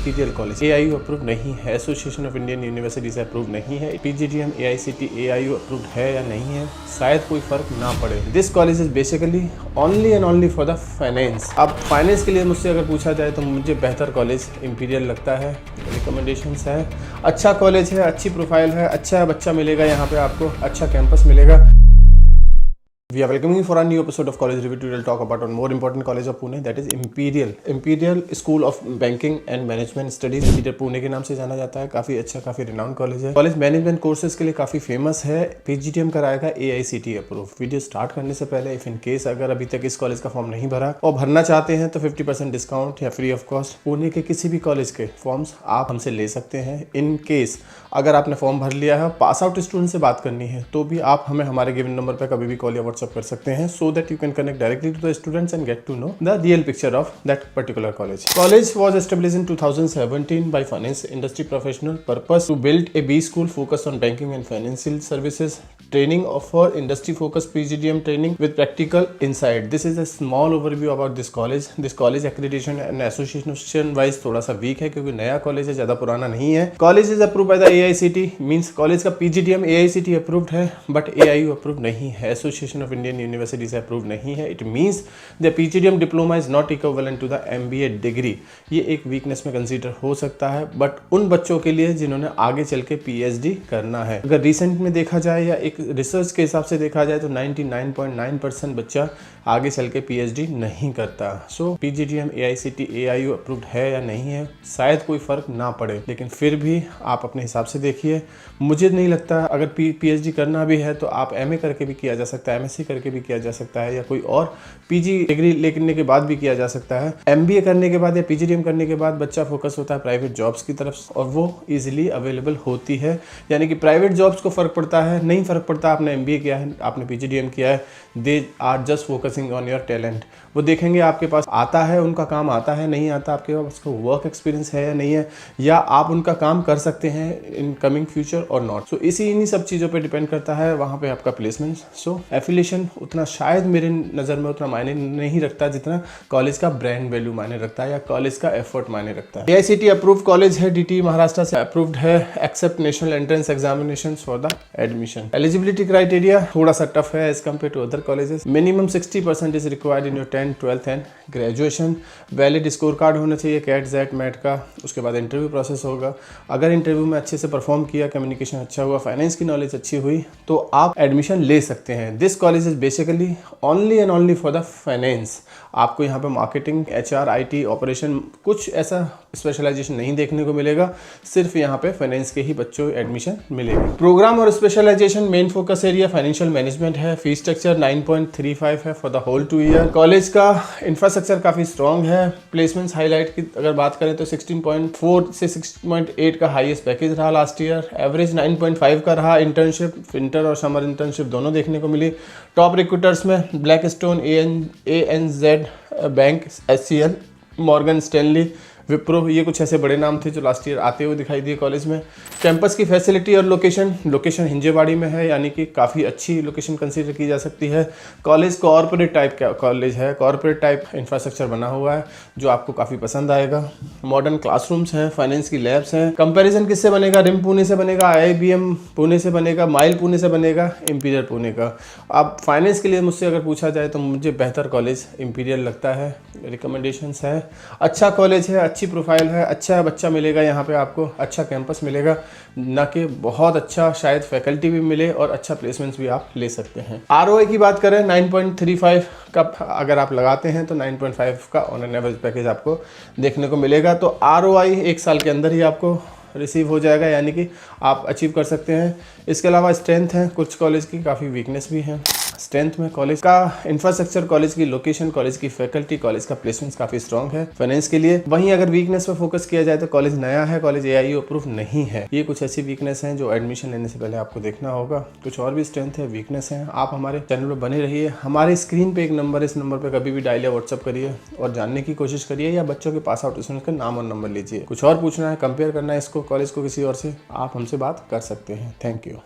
Imperial college AIU approve नहीं है, association of Indian university से अप्रूव नहीं है। PGDM AICTE AIU अप्रूव है या नहीं है, शायद कोई फर्क ना पड़े। This college is basically only and only for the finance. अब फाइनेंस के लिए मुझसे अगर पूछा जाए तो मुझे बेहतर कॉलेज इंपीरियल लगता है। रिकमेंडेशंस है, अच्छा कॉलेज है, अच्छी प्रोफाइल है, अच्छा बच्चा मिलेगा यहाँ पे, आपको अच्छा कैंपस मिलेगा। We are welcoming you for a new episode of College Review. Today we'll talk about one more important college of Pune, that is Imperial School of Banking and Management Studies। Imperial Pune के नाम से जाना जाता है। काफ़ी अच्छा, काफ़ी renowned college है। कॉलेज मैनेजमेंट कोर्सेज के लिए काफ़ी फेमस है। PGDM कराएगा AICTE अप्रूव। वीडियो स्टार्ट करने से पहले इफ इन केस अगर अभी तक इस कॉलेज का फॉर्म नहीं भरा और भरना चाहते हैं तो 50% डिस्काउंट या फ्री ऑफ कॉस्ट पुणे के किसी भी कॉलेज के फॉर्म्स आप हमसे ले सकते हैं। इन केस अगर आपने फॉर्म भर लिया है, पास आउट स्टूडेंट से बात करनी है तो भी आप हमें हमारे गिवन नंबर पर कभी भी कॉल या व्हाट्सअप कर सकते हैं, so that you can connect directly to the students and get to know the real picture of that particular college. College was established in 2017 by finance industry professional, purpose to build a B school focused on banking and financial services, training for industry focused PGDM training with practical insight. This is a small overview about this college. This college accreditation and association wise थोड़ा सा weak है क्योंकि नया college है, ज़्यादा पुराना नहीं है। College is approved by the AICTE, means college का PGDM AICTE approved है but AIU approved नहीं है, Association of Indian University से approved नहीं है। It means the PGDM diploma is not equivalent to the MBA degree। ये एक weakness में कंसीडर हो सकता है बट उन बच्चों के लिए जिन्होंने आगे चल के PhD करना है। अगर रिसेंट में देखा जाए या एक रिसर्च के हिसाब से देखा जाए तो 99.9% बच्चा आगे चल के PhD नहीं करता। सो PGDM AICTE AIU अप्रूव्ड है या नहीं है, शायद कोई फ़र्क ना पड़े, लेकिन फिर भी आप अपने हिसाब से देखिए। मुझे नहीं लगता अगर PhD करना भी है तो आप MA करके भी किया जा सकता है, MSc करके भी किया जा सकता है या कोई और PG डिग्री लेने के बाद भी किया जा सकता है। MBA करने के बाद या PGDM करने के बाद बच्चा फोकस होता है प्राइवेट जॉब्स की तरफ और वो ईजिली अवेलेबल होती है, यानी कि प्राइवेट जॉब्स को फ़र्क पड़ता है, नहीं फ़र्क पड़ता आपने MBA किया है, आपने PGDM किया है। They are just focusing on your talent. वो देखेंगे आपके पास आता है, उनका काम आता है, नहीं आता, आपके पास उसको वर्क एक्सपीरियंस है या नहीं है, या आप उनका काम कर सकते हैं इन कमिंग फ्यूचर और नॉट। सो इन्हीं सब चीज़ों पे डिपेंड करता है वहाँ पे आपका प्लेसमेंट। सो एफिलिएशन उतना शायद मेरे नज़र में उतना मायने नहीं रखता जितना कॉलेज का ब्रांड वैल्यू मायने रखता है या कॉलेज का एफर्ट मायने रखता है। AICTE अप्रूव्ड कॉलेज है, DT महाराष्ट्र से अप्रूव्ड है, except national entrance examination for the admission. Eligibility criteria थोड़ा सा टफ है as compare to other colleges. Minimum 60% is required in your 10th, 12th and graduation. Valid score card होना चाहिए CAT, ZET, MET का। उसके बाद interview process होगा। अगर इंटरव्यू में अच्छे से परफॉर्म किया, कम्युनिकेशन अच्छा हुआ, फाइनेंस की नॉलेज अच्छी हुई तो आप एडमिशन ले सकते हैं। This college is basically only and only for the finance. आपको यहाँ पे मार्केटिंग, HR, IT, ऑपरेशन कुछ ऐसा स्पेशलाइजेशन नहीं देखने को मिलेगा, सिर्फ यहाँ पे फाइनेंस के ही बच्चों एडमिशन मिलेगी। प्रोग्राम और specialisation main focus area financial management है। फीस स्ट्रक्चर 9.35 है for the whole 2 year. College का इंफ्रास्ट्रक्चर काफ़ी स्ट्रॉन्ग है। प्लेसमेंट्स हाईलाइट की अगर बात करें तो 16.4 से 6.8 का हाईएस्ट पैकेज रहा लास्ट ईयर। एवरेज 9.5 का रहा। इंटर्नशिप, विंटर और समर इंटर्नशिप दोनों देखने को मिली। टॉप रिक्रूटर्स में Blackstone, ANZ bank, HCL, Morgan Stanley, Wipro, ये कुछ ऐसे बड़े नाम थे जो लास्ट ईयर आते हुए दिखाई दिए कॉलेज में। कैंपस की फैसिलिटी और लोकेशन हिंजेवाड़ी में है, यानी कि काफ़ी अच्छी लोकेशन कंसीडर की जा सकती है। कॉलेज कॉर्पोरेट टाइप का कॉलेज है, कॉर्पोरेट टाइप इंफ्रास्ट्रक्चर बना हुआ है जो आपको काफ़ी पसंद आएगा। मॉडर्न क्लासरूम्स हैं, फाइनेंस की लैब्स हैं। कंपेरिजन किससे बनेगा? RIM पुणे से बनेगा, IIBM पुणे से बनेगा, माइल पुणे से बनेगा, इंपीरियल पुणे का। अब फाइनेंस के लिए मुझसे अगर पूछा जाए तो मुझे बेहतर कॉलेज इंपीरियल लगता है। रिकमेंडेशंस है, अच्छा कॉलेज है, अच्छी प्रोफाइल है, अच्छा बच्चा मिलेगा यहाँ पे, आपको अच्छा कैंपस मिलेगा, ना कि बहुत अच्छा शायद फैकल्टी भी मिले और अच्छा प्लेसमेंट्स भी आप ले सकते हैं। ROI की बात करें 9.35 का अगर आप लगाते हैं तो 9.5 का ऑन एन एवरेज पैकेज आपको देखने को मिलेगा। तो ROI 1 साल के अंदर ही आपको रिसीव हो जाएगा, यानी कि आप अचीव कर सकते हैं। इसके अलावा स्ट्रेंथ है, कुछ कॉलेज की काफ़ी वीकनेस भी है। स्ट्रेंथ में कॉलेज का इंफ्रास्ट्रक्चर, कॉलेज की लोकेशन, कॉलेज की फैकल्टी, कॉलेज का प्लेसमेंट्स काफ़ी स्ट्रॉन्ग है फाइनेंस के लिए। वहीं अगर वीकनेस पर फोकस किया जाए तो कॉलेज नया है, कॉलेज AIU अप्रूव नहीं है। ये कुछ ऐसी वीकनेस हैं जो एडमिशन लेने से पहले आपको देखना होगा। कुछ और भी स्ट्रेंथ है, वीकनेस है। आप हमारे चैनल पर बने रहिए। हमारे स्क्रीन पर एक नंबर है, इस नंबर पर कभी भी डायल या व्हाट्सअप करिए और जानने की कोशिश करिए, या बच्चों के पास आउट स्टूडेंट का नाम और नंबर लीजिए। कुछ और पूछना है, कंपेयर करना है इसको कॉलेज को किसी और से, आप हमसे बात कर सकते हैं। Thank you.